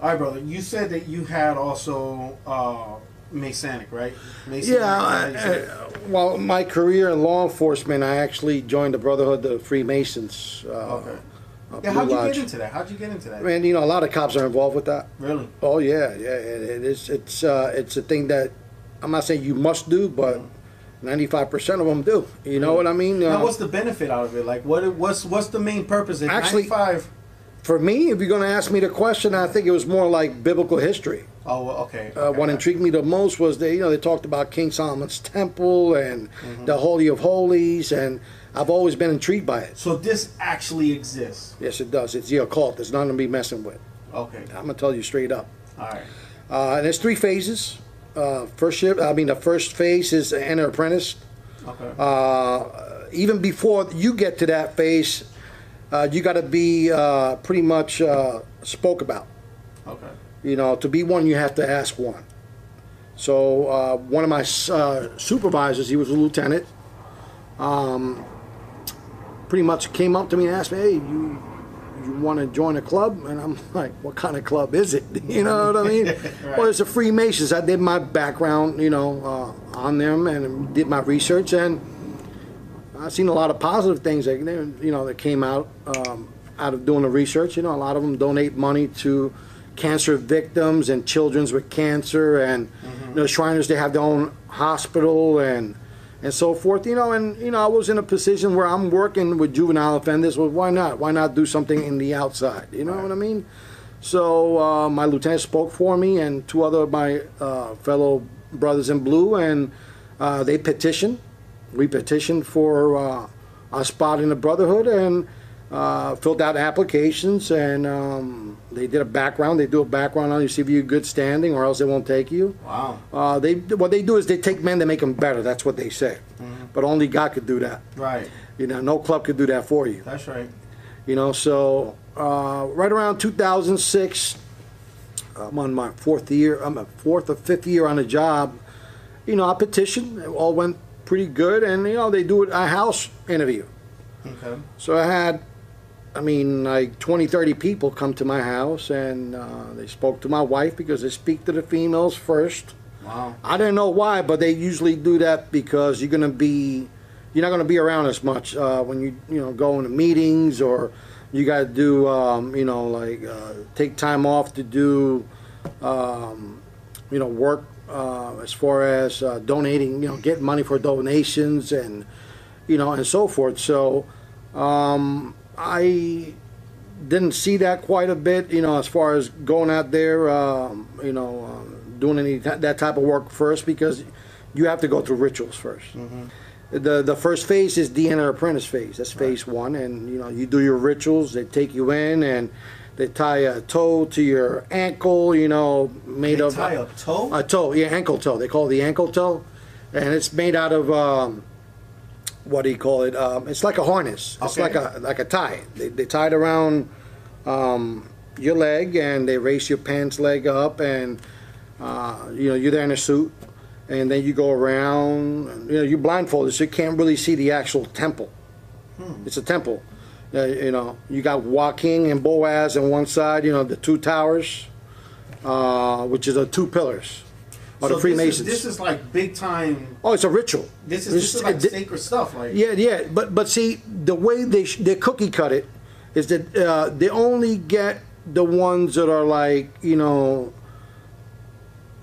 All right, brother. You said that you had also Masonic, right? Masonic, Yeah. Well, my career in law enforcement, I actually joined the Brotherhood of Freemasons. Okay. Yeah, how'd you get into that? How'd you get into that? Man, you know, a lot of cops are involved with that. Really? Oh yeah, yeah. It is. It's a thing that I'm not saying you must do, but 95% of them do. You know what I mean? Now, what's the benefit out of it? Like, what's the main purpose? At Actually, 95. For me, if you're going to ask me the question, I think it was more like biblical history. Oh, well, okay. What intrigued me the most was they talked about King Solomon's temple and the Holy of Holies, and I've always been intrigued by it. So this actually exists? Yes, it does. It's the occult. There's nothing to be messing with. Okay. I'm gonna tell you straight up. All right. And there's 3 phases. The first phase is enter apprentice. Okay. Even before you get to that phase, you got to be pretty much spoke about. Okay. You know, to be one, you have to ask one. So one of my supervisors, he was a lieutenant, pretty much came up to me and asked me, "Hey, you want to join a club?" And I'm like, "What kind of club is it?" You know what I mean? Right. Well, it's a Freemasons. I did my background, on them and did my research, and I've seen a lot of positive things that that came out of doing the research. You know, a lot of them donate money to cancer victims and children's with cancer, and Shriners, they have their own hospital and so forth. I was in a position where I'm working with juvenile offenders. Well, why not? Why not do something in the outside? You know what I mean? So my lieutenant spoke for me and 2 other of my fellow brothers in blue, and they petitioned. We petitioned for a spot in the Brotherhood, and filled out applications, and they did a background. They do a background on you, see if you're good standing, or else they won't take you. Wow. What they do is they take men to make them better. That's what they say. But only God could do that. Right. No club could do that for you. That's right. So right around 2006, I'm on my 4th year. I'm a 4th or 5th year on the job. I petitioned. It all went pretty good, and they do a house interview. Okay. So I had, like 20, 30 people come to my house, and they spoke to my wife because they speak to the females first. Wow. I didn't know why, but they usually do that because you're not going to be around as much when you go into meetings, or you got to do take time off to do work as far as donating, getting money for donations and and so forth. So I didn't see that quite a bit, as far as going out there, doing that type of work first, because you have to go through rituals first. The first phase is the enter apprentice phase. That's phase 1, and you do your rituals. They take you in, and they tie a toe to your ankle, made of... Tie a toe? A toe, yeah, ankle toe. They call it the ankle toe, and it's made out of... what do you call it? It's like a harness. It's like a tie. They tie it around your leg, and they raise your pants leg up, and you're there in a suit, and then you go around. And, you're blindfolded, so you can't really see the actual temple. It's a temple. You got Joaquin and Boaz on one side. The 2 towers, which is the 2 pillars. So the Freemasons. This is like big time. Oh, it's a ritual. This is like sacred stuff. Like yeah. But see, the way they cookie cut it is that they only get the ones that are like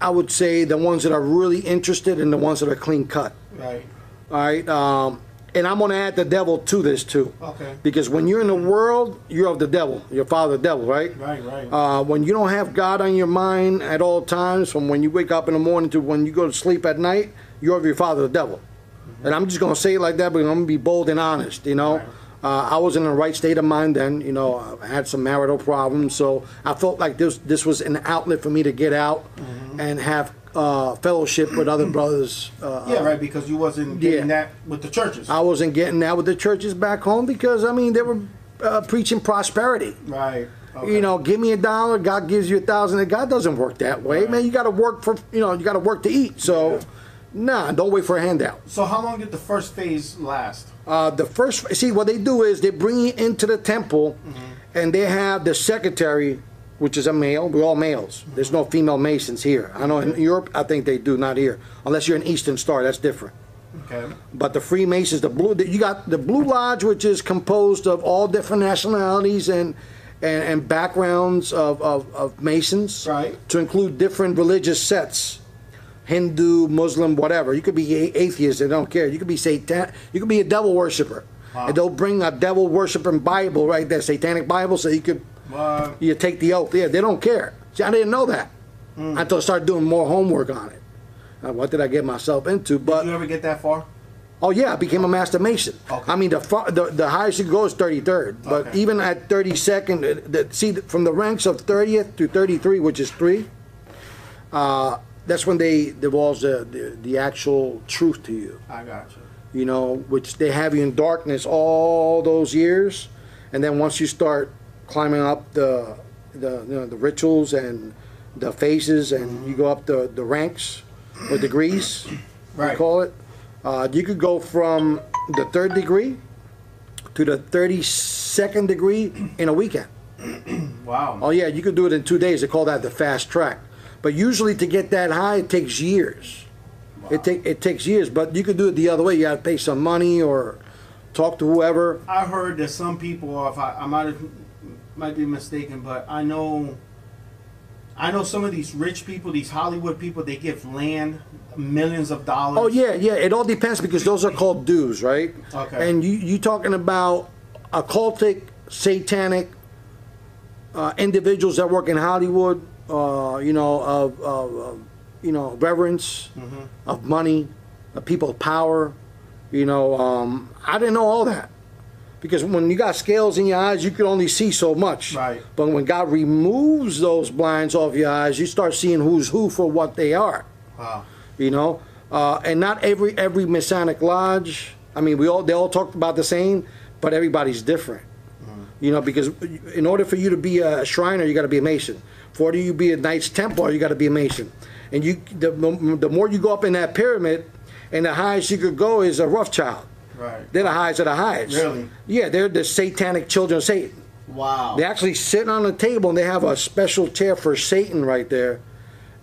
I would say the ones that are really interested and the ones that are clean cut. Right. All right. And I'm going to add the devil to this too. Okay. Because when you're in the world, you're of the devil. Your father, the devil, right? Right. When you don't have God on your mind at all times, from when you wake up in the morning to when you go to sleep at night, you're of your father, the devil. And I'm just going to say it like that, but I'm going to be bold and honest, Right. I was in the right state of mind then. I had some marital problems, so I felt like this was an outlet for me to get out and have fellowship with other brothers. Right, because you wasn't getting that with the churches. I wasn't getting that with the churches back home because, they were preaching prosperity. Right. Okay. Give me $1, God gives you 1,000. God doesn't work that way, man. You got to work for, you got to work to eat. So, nah, don't wait for a handout. So how long did the first phase last? See, what they do is they bring you into the temple, and they have the secretary which is a male. We're all males. There's no female Masons here. I know in Europe, I think they do, not here. Unless you're an Eastern Star, that's different. Okay. But the Freemasons, you got the Blue Lodge, which is composed of all different nationalities and backgrounds of Masons, right, to include different religious sets, Hindu, Muslim, whatever. You could be atheist, they don't care. You could be Satan, you could be a devil worshiper. Wow. And they'll bring a devil worshiping Bible right there, Satanic Bible, so you could you take the oath. Yeah, they don't care. See, I didn't know that until I started doing more homework on it. What did I get myself into? But did you ever get that far? Oh yeah, I became a Master Mason. Okay. I mean, the highest you can go is 33rd. But okay, even at 32nd, see, from the ranks of 30th to 33, which is 3, that's when they divulge the actual truth to you. I got you. You know, which they have you in darkness all those years, and then once you start climbing up the rituals and the phases, and you go up the ranks or degrees, right, we call it. You could go from the 3rd degree to the 32nd degree in a weekend. Wow. Oh yeah, you could do it in 2 days. They call that the fast track. But usually to get that high, it takes years. Wow. It takes years, but you could do it the other way. You got to pay some money or talk to whoever. I heard that some people, if I might be mistaken, but I know some of these rich people, these Hollywood people, they give land, millions of dollars. Oh yeah, yeah. It all depends, because those are called dues, right? Okay. And you talking about occultic, satanic individuals that work in Hollywood, you know, of reverence, of money, of people of power. You know, I didn't know all that. Because when you got scales in your eyes, you can only see so much. Right. But when God removes those blinds off your eyes, you start seeing who's who for what they are. Wow. You know, and not every Masonic lodge. I mean, they all talk about the same, but everybody's different. You know, because in order for you to be a Shriner, you got to be a Mason. For you to be a Knights Templar, you got to be a Mason. And the more you go up in that pyramid, and the highest you could go is a Rothschild. Right. They're the highest of the highest. Really? Yeah, they're the satanic children of Satan. Wow. They actually sit on the table, and they have a special chair for Satan right there.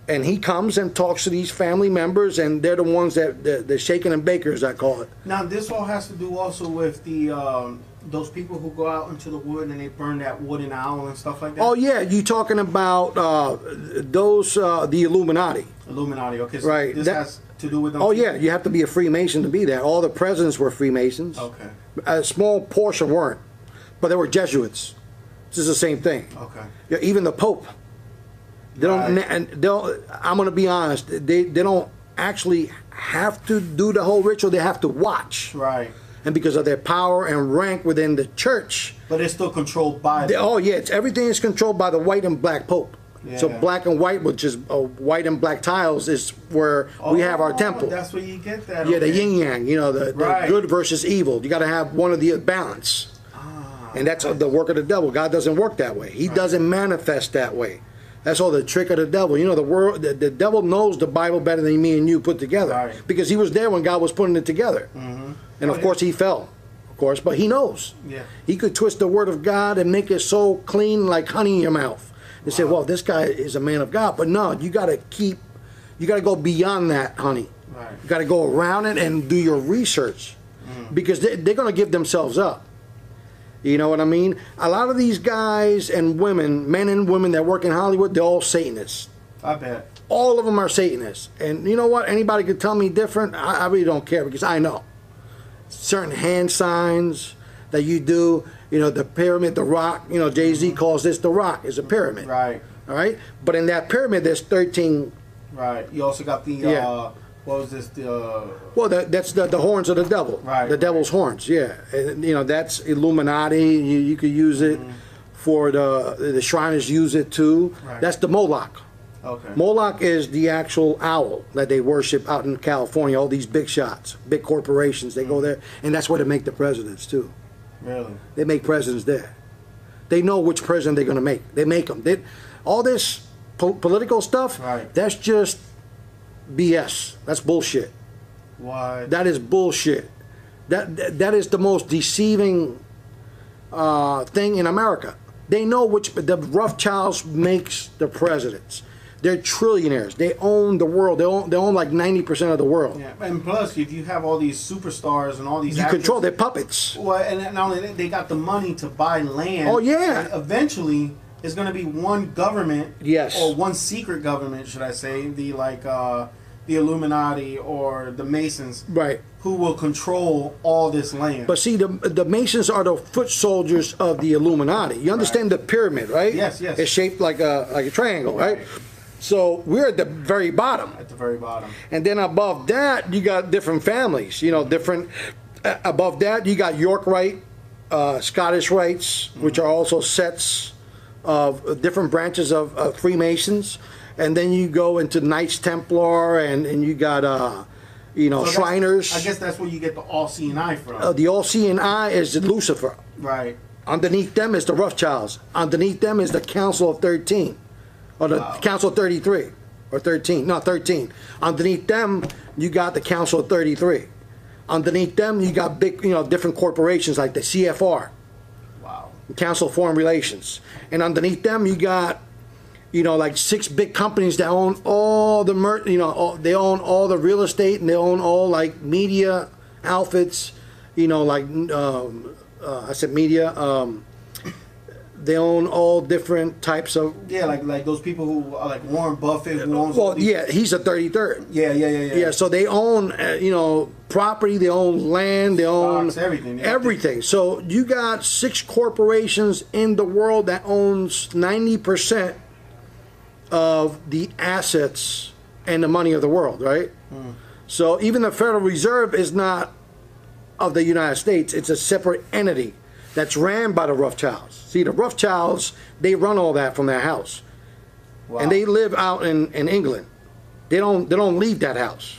And he comes and talks to these family members, and they're the ones the shaking and bakers, I call it. Now, this all has to do also with the those people who go out into the wood and they burn that wooden owl and stuff like that? Oh, yeah. You talking about the Illuminati. Illuminati, okay. So right. This has to do with them? Oh, yeah. You have to be a Freemason to be that. All the presidents were Freemasons. Okay. A small portion weren't. But they were Jesuits. This is the same thing. Okay. Yeah, even the Pope. They don't, and I'm going to be honest, they don't actually have to do the whole ritual. They have to watch. Right. And because of their power and rank within the church. But it's still controlled by them. Oh, yeah. Everything is controlled by the white and black Pope. Yeah. So black and white, which is white and black tiles, is where we have our temple. That's where you get that. Yeah, okay. the yin-yang, you know, the good versus evil. You got to have one of the balance. And that's the work of the devil. God doesn't work that way. He doesn't manifest that way. That's all the trick of the devil. You know, the devil knows the Bible better than me and you put together. Right. Because he was there when God was putting it together. And of course he fell, of course, but he knows. Yeah. He could twist the word of God and make it so clean like honey in your mouth. They say, well, this guy is a man of God. But no, you got to go beyond that, honey. Right. You got to go around it and do your research. Because they're going to give themselves up. You know what I mean? A lot of these guys and women, men and women that work in Hollywood, they're all Satanists. I bet. All of them are Satanists. And you know what? Anybody could tell me different. I really don't care, because I know. Certain hand signs that you do, you know, the pyramid, the rock, you know, Jay-Z calls this the rock, is a pyramid. Right. All right? But in that pyramid, there's 13. Right. You also got the, what was this? Well, that's the horns of the devil. Right. The devil's horns, yeah. And, you know, that's Illuminati. You could use it for the Shriners use it too. Right. That's the Moloch. Okay. Moloch is the actual owl that they worship out in California. All these big shots, big corporations, they go there. And that's where they make the presidents too. Really? They make presidents there. They know which president they're going to make. They make them. All this political stuff, that's just BS. That's bullshit. What? That is bullshit. That is the most deceiving thing in America. They know which, the Rothschilds makes the presidents. They're trillionaires. They own the world. They own like 90% of the world. Yeah, and plus, if you have all these superstars and all these You actors, control their puppets. well, and not only that, they got the money to buy land. Oh, yeah. And eventually, it's going to be one government, Yes. or one secret government, should I say, the Illuminati or the Masons, Right. who will control all this land. But see, the Masons are the foot soldiers of the Illuminati. You understand the pyramid, right? Yes, yes. It's shaped like a triangle, right? So we're at the very bottom. At the very bottom. And then above that, you got different families. You know, different. Above that, you got York Rite, Scottish Rites, which are also sets of different branches of Freemasons. And then you go into Knights Templar, and you got, you know, So Shriners. I guess that's where you get the all-seeing eye from. The all-seeing eye is Lucifer. Right. Underneath them is the Rothschilds. Underneath them is the Council of 13. Or the Council of 33. Or 13. No, 13. Underneath them, you got the Council of 33. Underneath them, you got big, you know, different corporations like the CFR. Wow. Council of Foreign Relations. And underneath them, you got, you know, like 6 big companies that own all the, they own all the real estate, and they own all, like, media outfits, you know, like, I said media, they own all different types of... Yeah, like those people who are like Warren Buffett, who owns... Well, yeah, he's a 33rd. Yeah. Yeah, so they own, you know, property, they own land, they own... Stocks, everything. Everything. So you got 6 corporations in the world that owns 90% of the assets and the money of the world, right? So even the Federal Reserve is not of the United States. It's a separate entity that's ran by the Rothschilds. See, the Rothschilds, they run all that from their house. Wow. And they live out in England. They don't leave that house.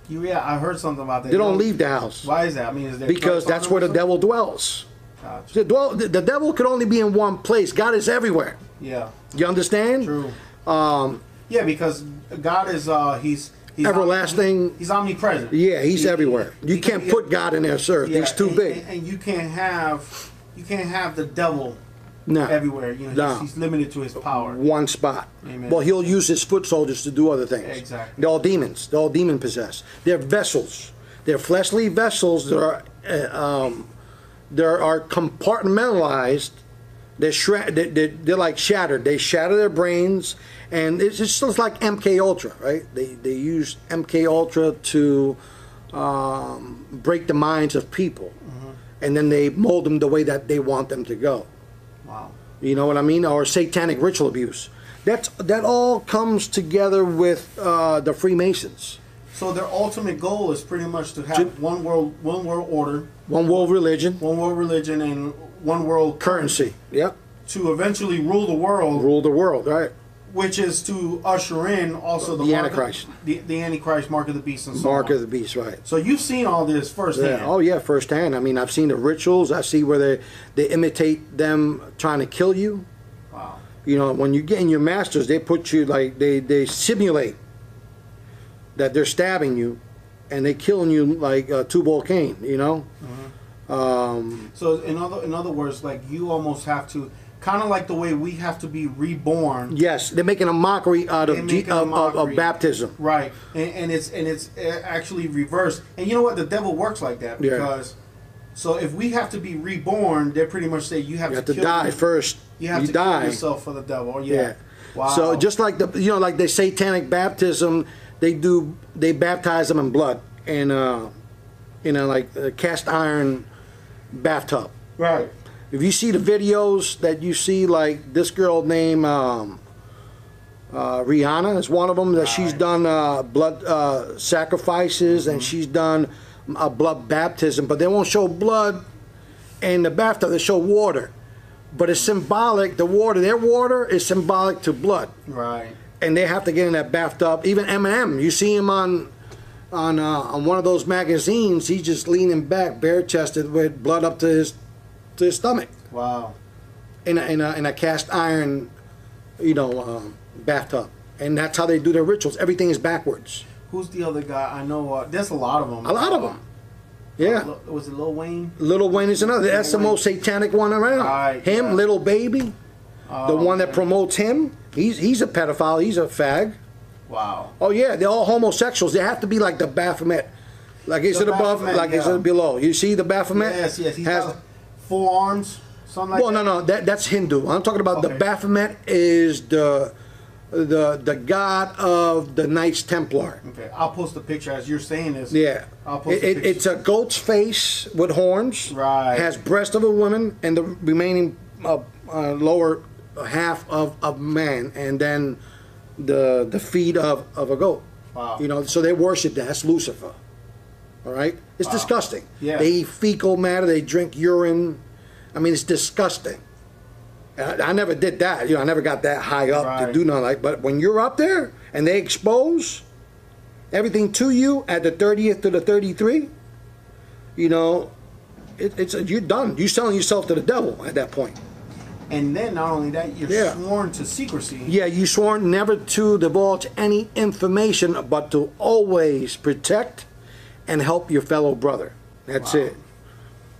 Yeah, I heard something about that. They don't leave the house. Why is that? I mean, is there Because that's where the devil dwells. Gotcha. The devil could only be in one place. God is everywhere. Yeah. You understand? True. Yeah, because God is he's everlasting. He's omnipresent. Yeah, he's everywhere. You can't put God in there, sir. Yeah, He's too big. And you can't have the devil No. everywhere. You know, No. he's limited to his power. One spot. Amen. Well, he'll use his foot soldiers to do other things. Exactly. They're all demons. They're all demon possessed. They're vessels. They're fleshly vessels that are compartmentalized. They're like shattered. They shatter their brains, and it's just like MK Ultra, right? They use MK Ultra to break the minds of people, and then they mold them the way that they want them to go. Wow. You know what I mean? Or satanic ritual abuse. That all comes together with the Freemasons. So their ultimate goal is pretty much to have one world order, One world religion, and one world currency. Yep. to eventually rule the world. Rule the world, right? Which is to usher in also The Antichrist. The Antichrist, mark of the beast, and so on. Mark of the beast, right? So you've seen all this firsthand. Yeah. Oh yeah, firsthand. I mean, I've seen the rituals. I see where they imitate them trying to kill you. Wow. You know, when you get in your masters, they put you like they simulate that they're stabbing you, and they killing you like Tubal Cain. You know. So in other words, like you almost have to, kind of like the way we have to be reborn. Yes, they're making a mockery out of baptism. Right, and it's actually reversed. And you know what? The devil works like that because. So if we have to be reborn, they pretty much say you have to die first. You have to die. kill yourself for the devil. Yeah. Wow. So just like like the satanic baptism, they baptize them in blood in like a cast iron bathtub. Right. If you see the videos that you see, like this girl named Rihanna is one of them that she's done blood sacrifices, and she's done a blood baptism, but they won't show blood in the bathtub. They show water, but it's symbolic. The water, their water, is symbolic to blood. Right. And they have to get in that bathtub. Even Eminem, you see him on one of those magazines. He's just leaning back, bare chested, with blood up to his stomach. Wow. In a cast iron, bathtub, and that's how they do their rituals. Everything is backwards. Who's the other guy? I know there's a lot of them. A lot of them. Yeah. Was it Lil Wayne? Lil Wayne is another. That's the most satanic one around. Right, him, yeah. Little Baby, the one that promotes him. He's a pedophile. He's a fag. Wow. Oh yeah, they're all homosexuals. They have to be like the Baphomet. Like is it above? Like is it below? You see the Baphomet? Yes, yes. He has 4 arms, something like that. Well, no, that's Hindu. I'm talking about the Baphomet is the god of the Knights Templar. Okay, I'll post a picture as you're saying this. Yeah, I'll post a picture. It's a goat's face with horns. Right. Has breast of a woman and the remaining lower half of man, and then the feet of a goat. Wow. You know, so they worship that. That's Lucifer. All right, it's disgusting. Yeah. They eat fecal matter. They drink urine. I mean, it's disgusting. I never did that. You know, I never got that high up to do nothing like. But when you're up there and they expose everything to you at the 30th to the 33, you know, it's you're done. You're selling yourself to the devil at that point. And then not only that, you're sworn to secrecy. Yeah, you sworn never to divulge any information, but to always protect and help your fellow brother. That's it.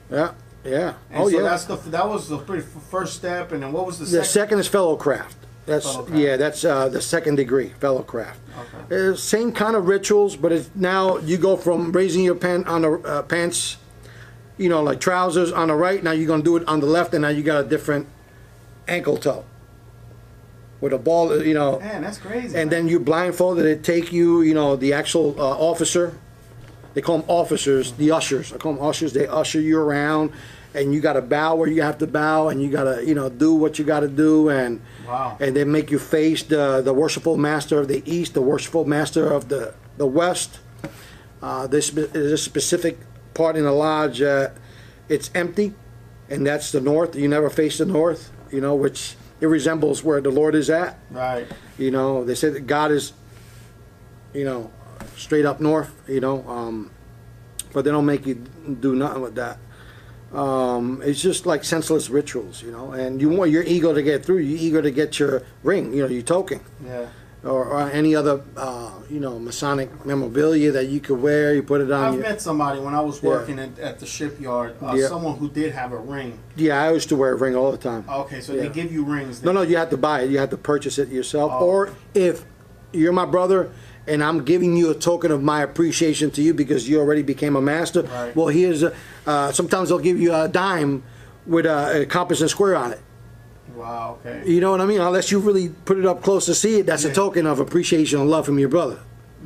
Yeah. Yeah. And so that was the first step, and then what was the second? The second is fellowcraft. That's fellowcraft. That's the second degree, fellowcraft. Okay. Same kind of rituals, but it's now you go from raising your pants, you know, like trousers on the right. Now you're gonna do it on the left, and now you got a different ankle toe with a ball. You know. Man, that's crazy. And then you blindfolded. They take you, you know, the actual officer. They call them officers, the ushers. I call them ushers. They usher you around, and you got to bow where you have to bow, and you got to, you know, do what you got to do, and and they make you face the worshipful master of the east, the worshipful master of the west. This is a specific part in the lodge. It's empty, and that's the north. You never face the north, you know, which it resembles where the Lord is at. Right. You know, they say that God is, you know, straight up north, you know, but they don't make you do nothing with that. It's just like senseless rituals, you know, and you want your ego to get through. You're eager to get your ring, you know, your token, or any other, you know, Masonic memorabilia that you could wear. You put it on. I've met somebody when I was working at the shipyard. Someone who did have a ring. Yeah, I used to wear a ring all the time. Okay, so they give you rings. No, you have to buy it. You have to purchase it yourself, or if you're my brother and I'm giving you a token of my appreciation to you because you already became a master. Right. Well, here's sometimes they'll give you a dime with a compass and square on it. Wow. Okay. You know what I mean? Unless you really put it up close to see it, that's a token of appreciation and love from your brother.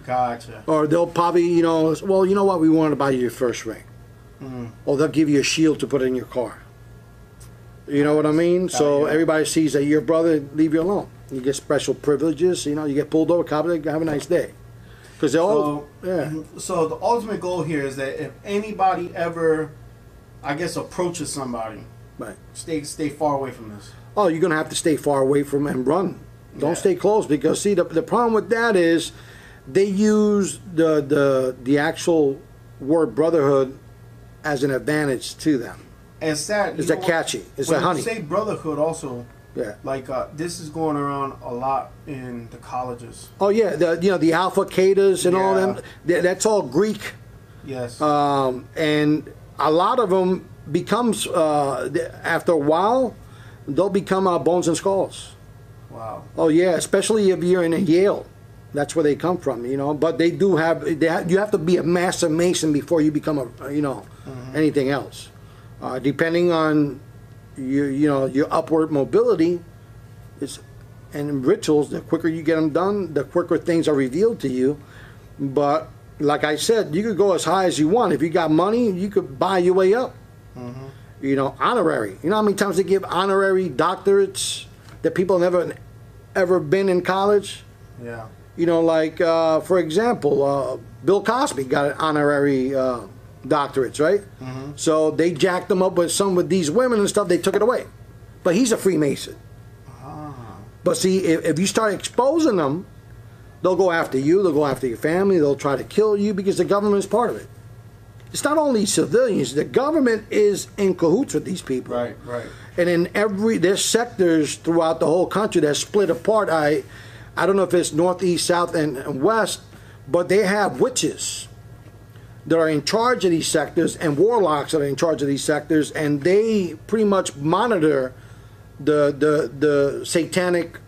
Gotcha. Or they'll probably, you know, well, you know what? We want to buy you your first ring. Or they'll give you a shield to put in your car. You know what I mean? So everybody sees that you're brother, leave you alone. You get special privileges, you know, you get pulled over, cop, have a nice day. Because they're all, So the ultimate goal here is that if anybody ever, I guess, approaches somebody, stay far away from this. Oh, you're going to have to stay far away from and run. Don't stay close, because, see, the problem with that is they use the actual word brotherhood as an advantage to them. It's sad. It's catchy. It's a honey. When you say brotherhood also, like this is going around a lot in the colleges. Oh yeah, the Alpha Catas and all them. That's all Greek. Yes. And a lot of them becomes after a while, they'll become bones and skulls. Wow. Oh yeah, especially if you're in Yale. That's where they come from, you know. But they do have. You have to be a master mason before you become anything else. Depending on your upward mobility, and rituals, the quicker you get them done, the quicker things are revealed to you. But like I said, you could go as high as you want. If you got money, you could buy your way up. You know, honorary. You know how many times they give honorary doctorates that people never ever been in college? Yeah. You know, like for example, Bill Cosby got an honorary doctorates, right? So they jacked them up with these women and stuff. They took it away, but he's a Freemason. But see, if you start exposing them, they'll go after you. They'll go after your family. They'll try to kill you because the government is part of it. It's not only civilians. The government is in cahoots with these people. Right. And in there's sectors throughout the whole country that's split apart. I don't know if it's north, east, south, and west, but they have witches that are in charge of these sectors and warlocks that are in charge of these sectors, and they pretty much monitor the satanic,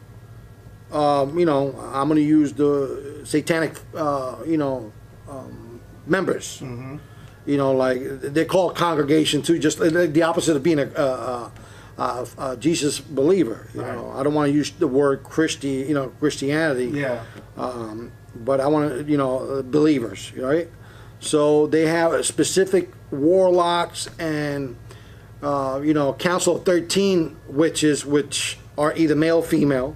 you know, I'm going to use the satanic, you know, members. Mm-hmm. You know, like they call congregation too, just the opposite of being a Jesus believer. You right. know, I don't want to use the word Christianity. Yeah. But I want to, you know, believers, right? So they have specific warlocks and, you know, Council of 13 witches, which are either male or female,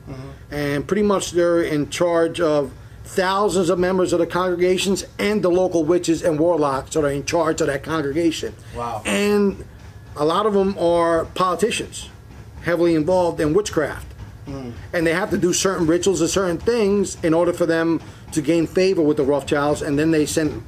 and pretty much they're in charge of thousands of members of the congregations and the local witches and warlocks that are in charge of that congregation. Wow. And a lot of them are politicians, heavily involved in witchcraft. And they have to do certain rituals and certain things in order for them to gain favor with the Rothschilds, and then they send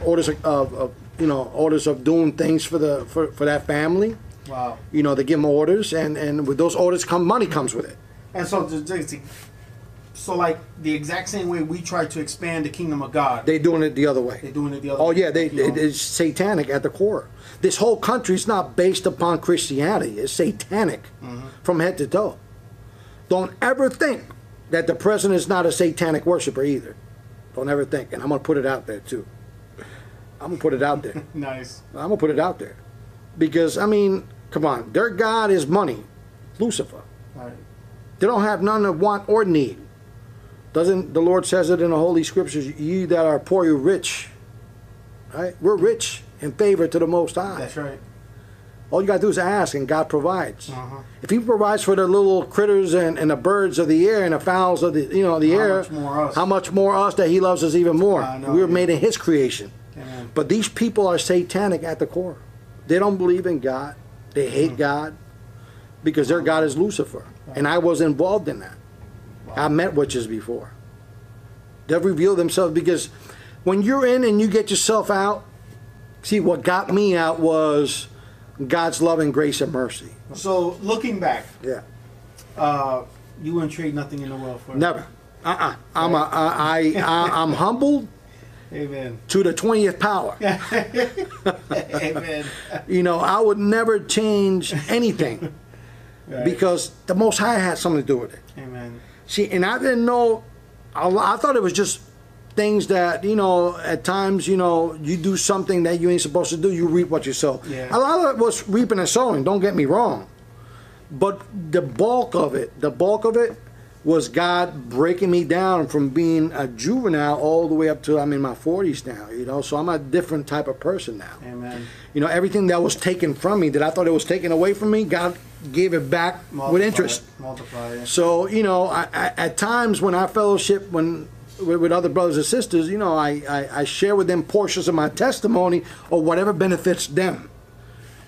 orders of you know, orders of doing things for that family. Wow. You know, they give them orders, and with those orders money comes with it. And so like the exact same way we try to expand the kingdom of God, They're doing it the other way. they're doing it the other way. Oh yeah, it's satanic at the core. This whole country is not based upon Christianity. It's satanic from head to toe. Don't ever think that the president is not a satanic worshiper either. Don't ever think. And I'm going to put it out there too. I'm going to put it out there. Nice. I'm going to put it out there. Because, I mean, come on. Their God is money. Lucifer. Right. They don't have none of want or need. Doesn't the Lord says it in the Holy Scriptures, ye that are poor, you're rich. Right? We're rich in favor to the Most High. That's right. All you got to do is ask, and God provides. If He provides for the little critters and the birds of the air and the fowls of the air, much more us? how much more us that He loves us even more? We were made in His creation. Amen. But these people are satanic at the core. They don't believe in God. They hate God because their God is Lucifer. And I was involved in that. I met witches before. They've revealed themselves because when you're in and you get yourself out, see, what got me out was God's love and grace and mercy. So looking back, Yeah. You wouldn't trade nothing in the world for it. Never. I'm humbled Amen. to the 20th power. Amen. You know, I would never change anything Right. because the Most High had something to do with it. Amen. See, and I didn't know, I thought it was just things that, you know, at times, you know, you do something that you ain't supposed to do, you reap what you sow. Yeah. A lot of it was reaping and sowing, don't get me wrong. But the bulk of it was God breaking me down from being a juvenile all the way up to I'm in my 40s now, you know, so I'm a different type of person now. Amen. You know, everything that was taken from me, that I thought it was taken away from me, God gave it back with interest. Multiply it. So, you know, at times when I fellowship with other brothers and sisters, you know, I share with them portions of my testimony or whatever benefits them,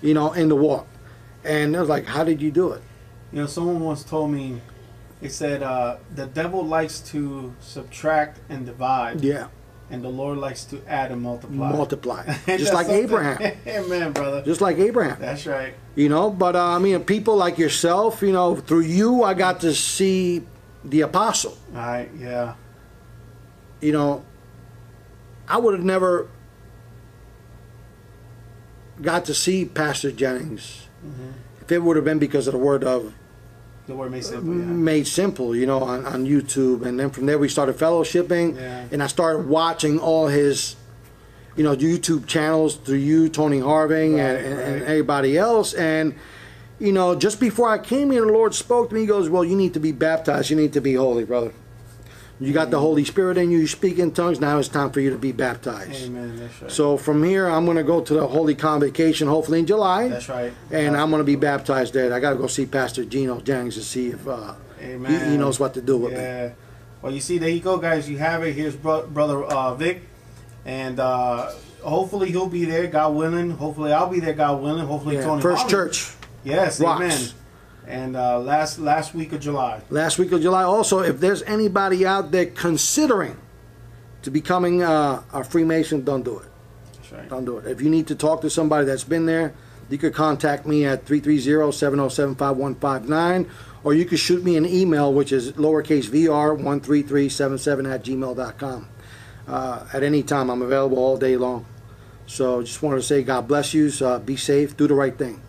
you know, in the walk. And I was like, how did you do it? You know, someone once told me, they said, the devil likes to subtract and divide. Yeah. And the Lord likes to add and multiply. Multiply. Ain't Just that like something? Abraham. Amen, brother. Just like Abraham. That's right. You know, but I mean, people like yourself, you know, through you, I got to see the apostle. All right, yeah. You know, I would have never got to see Pastor Jennings if it would have been because of the word of The word made simple, yeah. Made Simple, you know, on YouTube. And then from there we started fellowshipping. Yeah. And I started watching all his, you know, YouTube channels through you, Tony Harving, Right, and everybody else. And, you know, just before I came here, the Lord spoke to me. He goes, well, you need to be baptized. You need to be holy, brother. You got the Holy Spirit in you. You speak in tongues. Now it's time for you to be baptized. Amen, that's right. So from here, I'm going to go to the Holy Convocation, hopefully in July. That's right. And I'm going to be baptized there. I got to go see Pastor Gino Jennings to see if he knows what to do with me. Yeah. Well, you see, there you go, guys. You have it. Here's Brother Vic. And hopefully he'll be there, God willing. Hopefully I'll be there, God willing. Hopefully Tony First Harvey. church. Yes, rocks. amen. And last week of July. Last week of July. Also, if there's anybody out there considering to becoming a Freemason, don't do it. That's right. Don't do it. If you need to talk to somebody that's been there, you could contact me at 330-707-5159, or you could shoot me an email, which is lowercase vr13377 @gmail.com. at any time. I'm available all day long. So just wanted to say God bless you. Be safe. Do the right thing.